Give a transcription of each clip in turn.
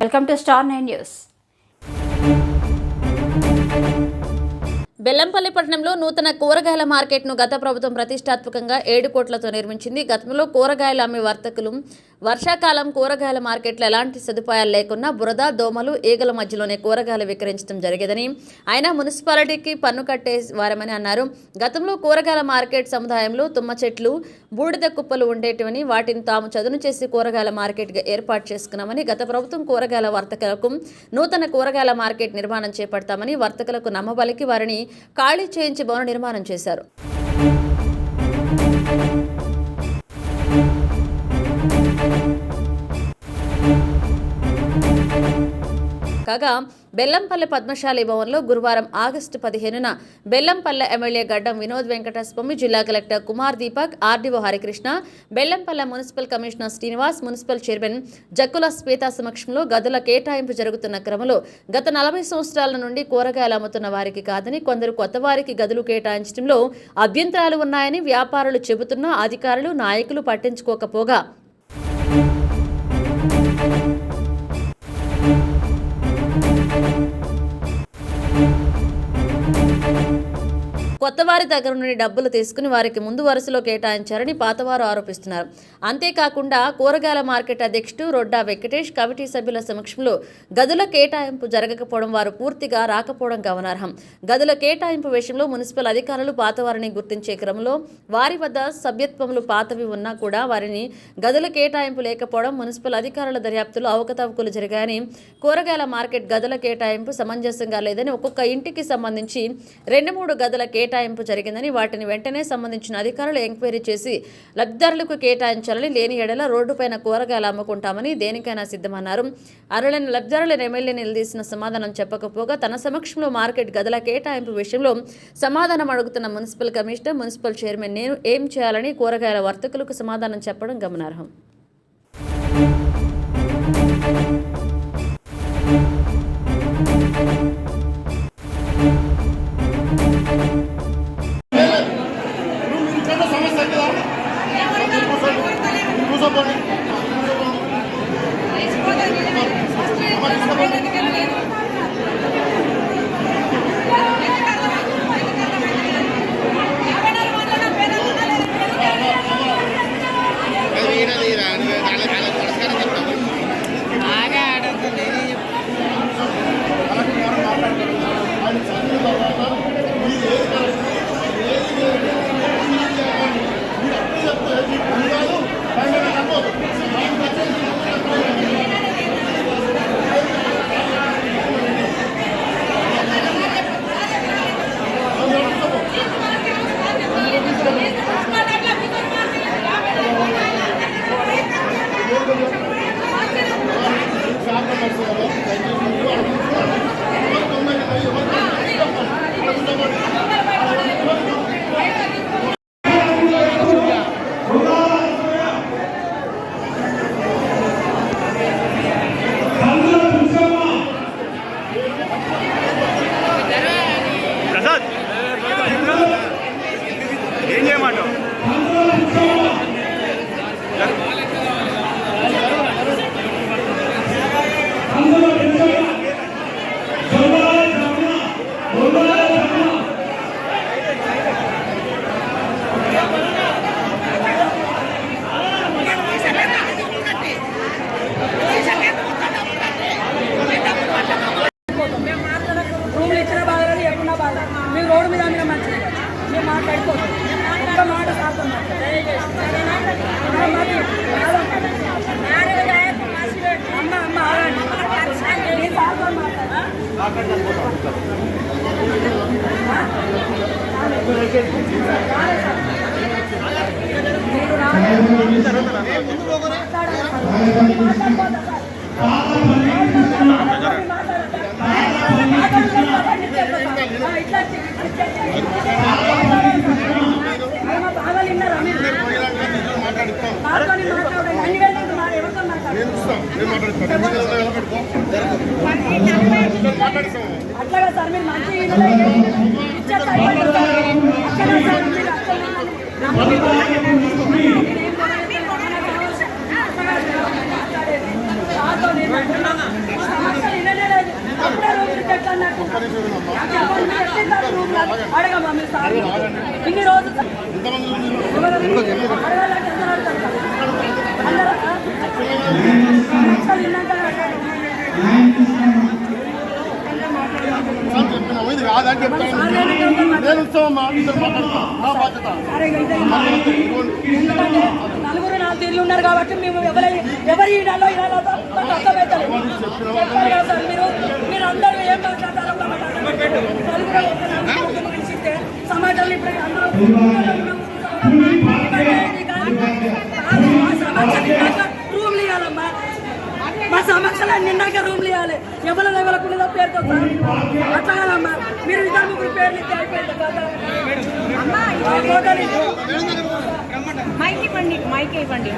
Welcome to star 9 news. Bellampalli పట్టణంలో నూతన కూరగాయల మార్కెట్ను గత ప్రభుత్వం ప్రతిష్టాత్మకంగా 7 కోట్లతో నిర్మించింది. గతంలో కూరగాయలు అమ్మే వర్తకులు వర్షాకాలం కూరగాయల మార్కెట్లో ఎలాంటి సదుపాయాలు లేకున్నా బురద, దోమలు, ఈగల మధ్యలోనే కూరగాయలు విక్రయించడం జరిగేదని, అయినా మున్సిపాలిటీకి పన్ను కట్టే వారమని అన్నారు. గతంలో కూరగాయల మార్కెట్ సముదాయంలో తుమ్మ చెట్లు, బూడిద కుప్పలు ఉండేటివని, వాటిని తాము చదును చేసి కూరగాయల మార్కెట్గా ఏర్పాటు చేసుకున్నామని, గత ప్రభుత్వం కూరగాయల వర్తకులకు నూతన కూరగాయల మార్కెట్ నిర్మాణం చేపడతామని వర్తకులకు నమ్మబలికి వారిని ఖాళీ చేయించి భవన నిర్మాణం చేశారు. కాగా బెల్లంపల్లె పద్మశాలి భవన్లో గురువారం ఆగస్టు 15న బెల్లంపల్లె ఎమ్మెల్యే గడ్డం వినోద్ వెంకటస్వామి, జిల్లా collector Kumar Deepak, RDO Harikrishna, Bellampalle municipal commissioner Srinivas, municipal chairman Jakkula Swetha సమక్షంలో గదుల కేటాయింపు జరుగుతున్న క్రమంలో గత 40 సంవత్సరాల నుండి కూరగాయలు అమ్ముతున్న వారికి కాదని కొందరు కొత్త వారికి గదులు కేటాయించడంలో అభ్యంతరాలు ఉన్నాయని వ్యాపారులు చెబుతున్నా అధికారులు, నాయకులు పట్టించుకోకపోగా కొత్తవారి దగ్గర నుండి డబ్బులు తీసుకుని వారికి ముందు వరుసలో కేటాయించారని పాతవారు ఆరోపిస్తున్నారు. అంతేకాకుండా కూరగాయల మార్కెట్ అధ్యక్షుడు రొడ్డా వెంకటేష్, కమిటీ సభ్యుల సమక్షంలో గదుల కేటాయింపు జరగకపోవడం, వారు పూర్తిగా రాకపోవడం గమనార్హం. గదుల కేటాయింపు విషయంలో మున్సిపల్ అధికారులు పాతవారిని గుర్తించే క్రమంలో వారి వద్ద సభ్యత్వములు పాతవి ఉన్నా కూడా వారిని గదుల కేటాయింపు లేకపోవడం, మున్సిపల్ అధికారుల దర్యాప్తులో అవకతవకలు జరిగాయని, కూరగాయల మార్కెట్ గదుల కేటాయింపు సమంజసంగా లేదని, ఒక్కొక్క ఇంటికి సంబంధించి 2-3 గదుల కేటాయింపు జరిగిందని, వాటిని వెంటనే సంబంధించిన అధికారులు ఎంక్వైరీ చేసి లబ్ధిదారులకు కేటాయించాలని, లేని ఎడల రోడ్డుపైన కూరగాయలు అమ్ముకుంటామని దేనికైనా సిద్ధమన్నారు. అర్హులైన లబ్ధిదారులను ఎమ్మెల్యే నిలదీసిన సమాధానం చెప్పకపోగా తన సమక్షంలో మార్కెట్ గదుల కేటాయింపు విషయంలో సమాధానం అడుగుతున్న మున్సిపల్ కమిషనర్, మున్సిపల్ చైర్మన్ నేను ఏం చేయాలని కూరగాయల వర్తకులకు సమాధానం చెప్పడం గమనార్హం. అట్లాగా సార్ మీరు మంచి ఇన్ని రోజులు ఇది కాదని చెప్తాను. నేను ఉత్సవం ఎందుకంటే నలుగురు 4 తీర్లు ఉన్నారు కాబట్టి మేము ఎవరి ఇడాలో అర్థమవుతారు. మీరు అందరూ ఏం మాట్లాడతారో సమాజంలో ఇప్పుడు అందరూ రూమ్లు ఇవ్వాలమ్మా. మా సమస్యలు నిన్నాక రూమ్లు ఇవ్వాలి. ఎవరికి పేరుతో అట్లా కదమ్మా. మీరు 2-3 పేర్లు ఇస్తే అయిపోయింది కదా. మైక్ ఇవ్వండి, మైక్ ఇవ్వండి.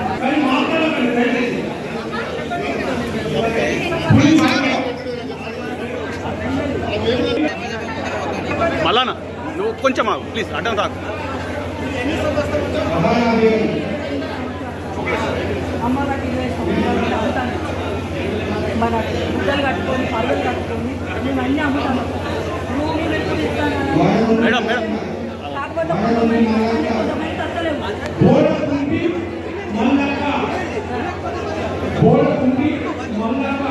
మళ్ళానా నువ్వు కొంచెం ఆగు ప్లీజ్, అడ్డం రాకు. మన గుడ్డలు కట్టుకొని పర్వలు కట్టుకొని మేము అన్నీ అమ్ముతాము. మేడం మేడం కాకపోతే కొంతమంది తగ్గలేము.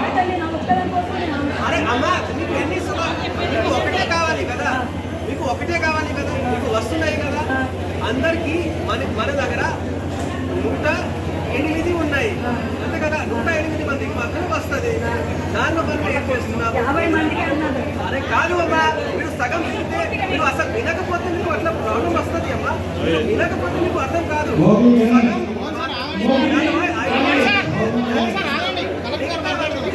అయితే నేను ఒక్కదాని కోసం మీకు ఒకటే కావాలి కదా, మీకు వస్తున్నాయి కదా అందరికి. మన దగ్గర 108 ఉన్నాయి అంతే కదా. 108 మందికి మాత్రం వస్తుంది. దానిలో మనం ఏం చేస్తున్నాం? 50 మందికి అన్నారు. అరే కాదు అమ్మా, మీరు సగం వింటే మీరు అసలు వినకపోతే మీకు అట్లా ప్రాబ్లం వస్తుంది అమ్మా. మీరు వినకపోతే మీకు అర్థం కాదు.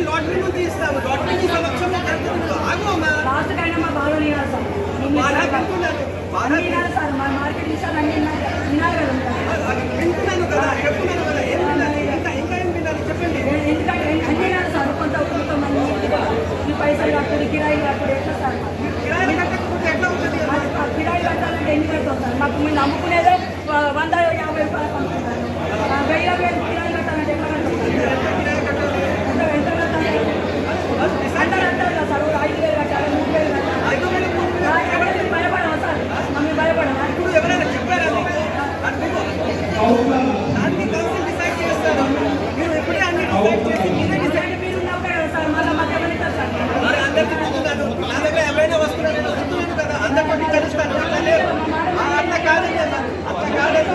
లాటరీ నుండి ఇస్తాము. లాటరీ సమక్షంలో ఆగు అమ్మా. లాస్ట్ కైనా మా బాధ ఇవ్వాలి సార్. సార్ మా మార్కెటింగ్ సార్ అన్ని విన్నారు కదా. వింటున్నాను కదా, చెప్తున్నాను కదా. ఏం వినాలి? ఇంకా ఏం వినాలి చెప్పండి. ఎందుకంటే అన్నీ కాదు సార్. కొంతమంది ఈ పైసలు కట్టుడు, కిరాయిలు కట్టుడు ఎట్లా సార్? కిరాయిలు కట్టకపోతే ఎట్లా ఉంటుంది? కిరాయిలు కట్టాలంటే ఎన్ని కడతాం సార్? మాకు మీరు అమ్ముకునేదే 150 రూపాయలు అమ్ముకుంటారు. 1000 కిరాయిలు కట్టాలంటే ఎట్లా కట్టాలి? ఎంత కట్టాలి అంటారు కదా సార్. 5000 కట్టాలి, 3000 కట్టాలి. భయపడమా సార్? మమ్మీ భయపడమా? ఇప్పుడు ఎవరైనా చెప్పారా దాన్ని కలిసి డిసైడ్ చేస్తారు. మీరు ఎప్పుడే అన్ని డిసైడ్ చేసి మీరే డిసైడ్. మీరు ఉన్నావు కదా సార్. మళ్ళీ మాకు ఎవరైతే సార్ మరి అందరికీ చెప్తున్నాను. నా దగ్గర ఎవరైనా వస్తున్నారో చెప్తున్నాను కదా, అందరికీ కలుస్తాను. అట్లా లేదు, అట్లా కాదండి అన్న, అట్లా కాలేదు.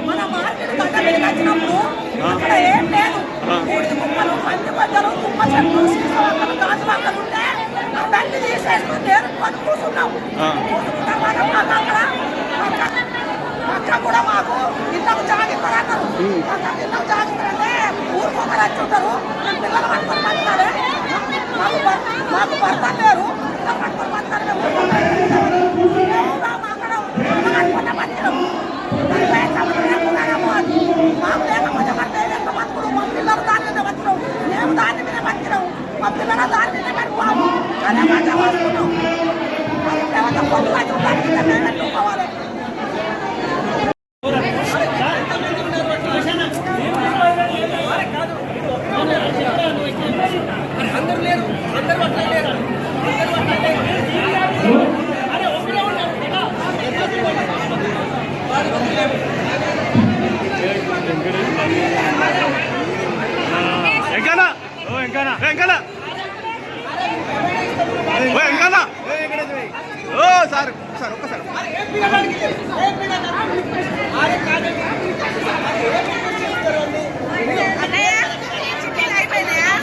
మన మార్కెట్ గడ్డ మీదకి వచ్చినప్పుడు అక్కడ ఏం లేదు. ఊడి కుక్కలు, పంది బద్దలు, కుక్క చెట్లు, సీసాలు, గాజులు ఉంటే ఆ బండి తీసేసుకుని నేర్పుకొని కూర్చున్నాం. అక్కడ కూడా మాకు ఇళ్ళకు జాగిస్తారు అన్నారు. ఇళ్ళకు జాగిస్తారంటే ఊరుకొకరు వచ్చి ఉంటారు. మేము పిల్లలు పట్టుకొని పడతారే, మాకు భర్త లేరు. పిల్లలు పట్టుకొని పడతారు. అక్కడ పట్టినాం. మాకు లేకపోతే బతుకుడు. మా పిల్లలు దాని మీద బతికినాం, మేము దాని మీద బతికినాం. మా పిల్లలు దాని మీద పడిపోము. అదే మాట వస్తున్నాం. పొద్దు దాని మీద మేము పెట్టుకోవాలి. అందరూ లేరు, అందరూ అట్లా లేరు. సార్ సార్ ఒక్కసారి అయిపోయినాయా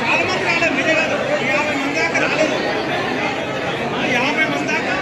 చాలా మంది రాలేదు, మీరే కాదు 50 మంది దాకా రాలేదు. 50 మంది దాకా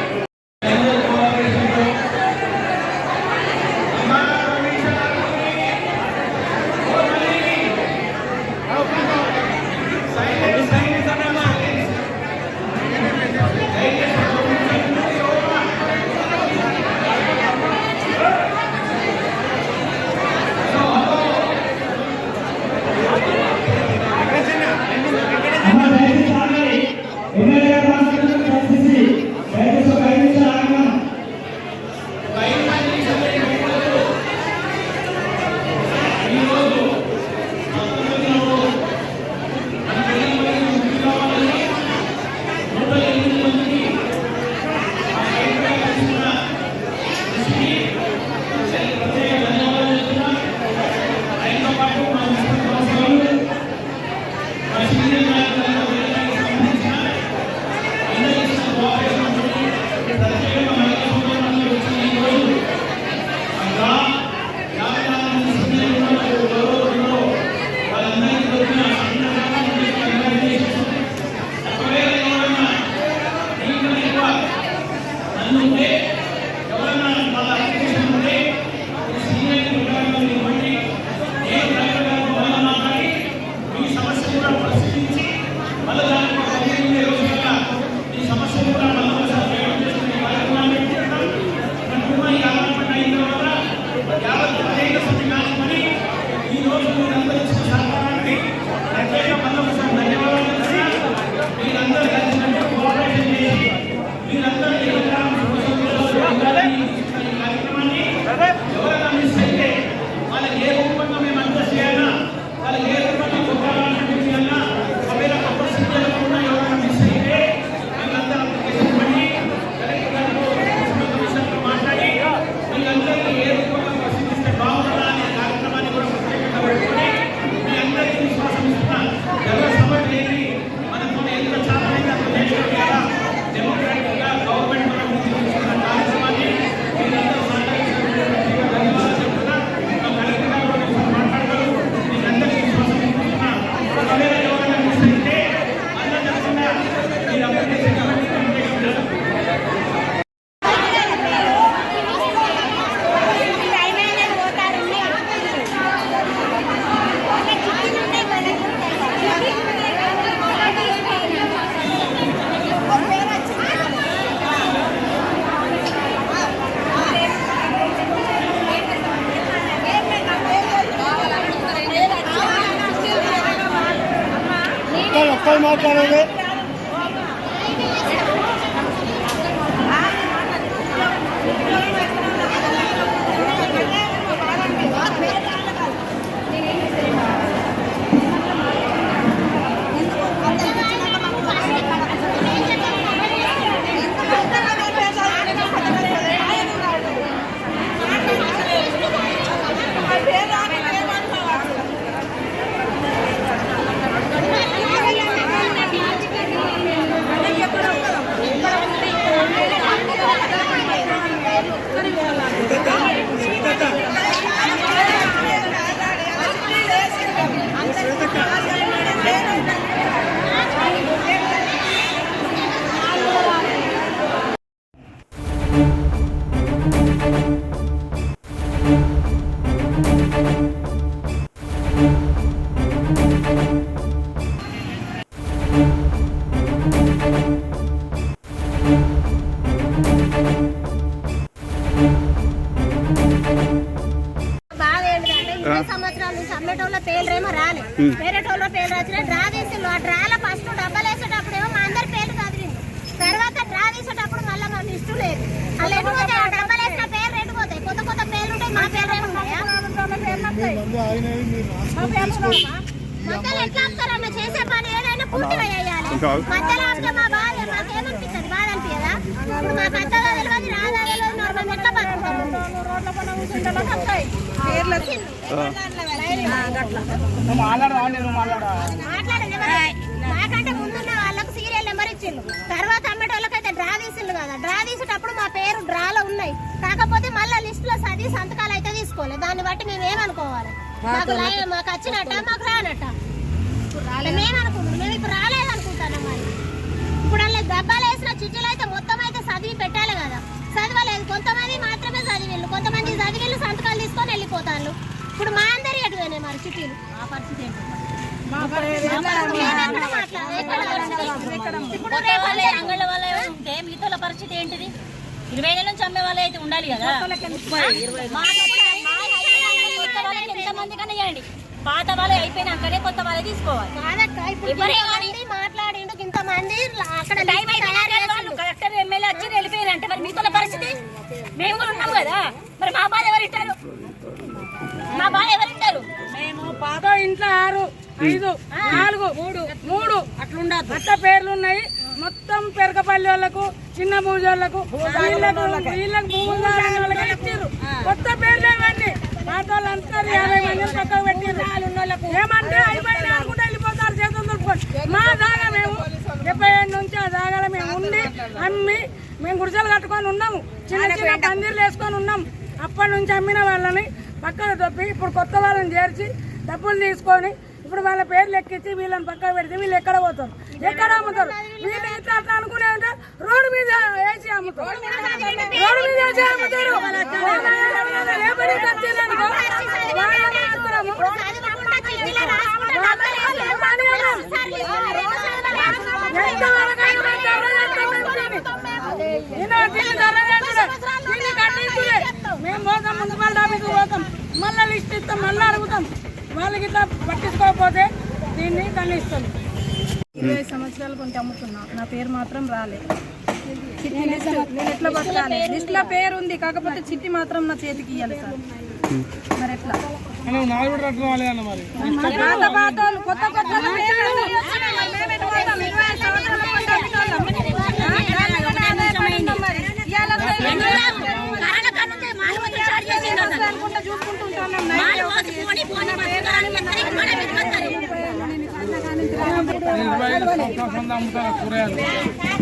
ఒక్కరు మాట్లాడేది సంవత్సరాల నుంచి అమ్మేటోళ్ళ పేర్లేమో రాలే, వేరేటోళ్ళ పేరు రాసిన డ్రా తీసిండు. ఆ డ్రాలో ఫస్ట్ డబ్బలు వేసేటప్పుడేమో మా అందరి పేర్లు చదివింది. తర్వాత డ్రా తీసేటప్పుడు మళ్ళీ మా లిస్టు లేదు. అలా ఎటుపోతాయి, ఆ డబ్బలు వేసిన పేర్లు ఎటుపోతాయి. కొత్త కొత్త పేర్లు ఉంటాయి, మా పేర్లు ఏముంటాయా? మధ్యలో ఎట్లా ఆపుతారన్న? చేసే పని ఏదైనా పూర్తిగా చేయాలి. మధ్యలో ఆపితే మా బాధ మాకేమనిపిస్తుంది? బాధ అనిపించదా? ఇప్పుడు మాకు అంతగా తెలియదు, రాదా తెలియదు, మేము ఎట్లా బతుకుతాము? రోడ్ల పైన కూర్చుంటే వస్తాయి పేర్లు వచ్చింది. మాకంటే ముందున్న వాళ్ళకు సీరియల్ నెంబర్ ఇచ్చిండు. తర్వాత అమ్మేటోళ్ళకైతే డ్రా తీసిండు కదా. డ్రా తీసేటప్పుడు మా పేరు డ్రాలో ఉన్నాయి. కాకపోతే మళ్ళీ లిస్ట్ లో చదివి సంతకాలు అయితే తీసుకోలేదు. దాన్ని బట్టి మేము ఏమనుకోవాలి? మాకు వచ్చినట్ట మాకు రానట్ట మేము అనుకుంటున్నాం. మేము ఇప్పుడు రాలేదనుకుంటున్నాం. మరి ఇప్పుడు అలా డబ్బాలు వేసిన చిట్టీలు అయితే మొత్తం అయితే చదివి పెట్టాలి కదా, చదవలేదు. కొంతమంది మాత్రమే చదివిళ్ళు, కొంతమంది చదివిళ్ళు సంతకాలు తీసుకొని వెళ్ళిపోతారు. ఇప్పుడు మా అందరి ఎటువైనాయి మరి చిట్టీలు. ఆ పరిస్థితి ఏంటి? ఇప్పుడు అంగళ్ళ వాళ్ళ ఉంటే మిగతా పరిస్థితి ఏంటిది? 20 ఏళ్ళ నుంచి అమ్మే వాళ్ళే అయితే ఉండాలి కదా. ఎంతమంది కన్నా ఇవ్వండి, పాత వాళ్ళే అయిపోయినాకనే కొత్త వాళ్ళే తీసుకోవాలి. మాట్లాడిండు ఇంతమంది అక్కడ కలెక్టర్ ఎమ్మెల్యే వచ్చి వెళ్ళిపోయారంటే మరి మిగతా పరిస్థితి మేము కూడా ఉన్నాం కదా. మరి మా బాధ ఎవరింటారు? మా బాధ ఎవరింటారు? మేము పాత ఇంట్లో 6, 5, 4, 3 అట్లుండదు. కొత్త పేర్లు ఉన్నాయి. మొత్తం పెరకపల్లి వాళ్ళకు, చిన్న భూజోళ్ళకు, వీళ్ళకు భూములు వాళ్ళకి ఇచ్చారు. కొత్త పేర్లు ఇవన్నీ. పాత వాళ్ళంతా 50 మందిని పక్కకు పెట్టారు. ఏమంటే అయిపోయినా అనుకుంటే వెళ్ళిపోతారు చేతులు దులుపుకొని. మా దాగా మేము 70 నుంచి ఆ దాగాలో మేము ఉండి అమ్మి మేము గుడిసెలు కట్టుకొని ఉన్నాము. చిన్న చిన్న పందిర్లు వేసుకొని ఉన్నాము. అప్పటి నుంచి అమ్మిన వాళ్ళని పక్కన తప్పి ఇప్పుడు కొత్త వాళ్ళని చేర్చి డబ్బులు తీసుకొని ఇప్పుడు వాళ్ళ పేర్లు ఎక్కించి వీళ్ళని పక్కన పెడితే వీళ్ళు ఎక్కడ పోతారు, ఎక్కడ అమ్ముతారు? వీళ్ళు ఎట్లా అట్లా అనుకునే ఉంటే రోడ్డు మీద వేసి అమ్ముతారు. రోడ్డు మీద వేసి అమ్ముతారు. మేము పోతాం, మున్సిపాలిటీ ఆఫీస్కి పోతాం, మళ్ళీ లిస్ట్ ఇస్తాం, మళ్ళీ అడుగుతాం. వాళ్ళకి ఇట్లా పట్టించుకోకపోతే దీన్ని దండిస్తాం. 20 సంవత్సరాల కొంచెం అమ్ముతున్నా, నా పేరు మాత్రం రాలేదు. నేను ఎట్లా బతకాలి? లిస్ట్లో పేరు ఉంది, కాకపోతే చిట్టి మాత్రం నా చేతికి ఇవ్వాలి సార్. మరి ఎట్లా? పాత పాతోళ్ళు, కొత్త కొత్త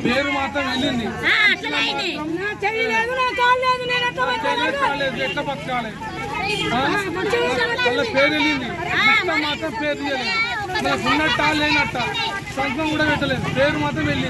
పేరు మాత్రం వెళ్ళింది, చెయ్యలేదు, నా కాలేదు, నేను ఎట్లా బతకాలి? పేరు వెళ్ళింది, మాత్రం పేరు తీయలేదు. నాకు ఉన్నట్ట లేనట్ట సంతం కూడా పెట్టలేదు, పేరు మాత్రం వెళ్ళింది.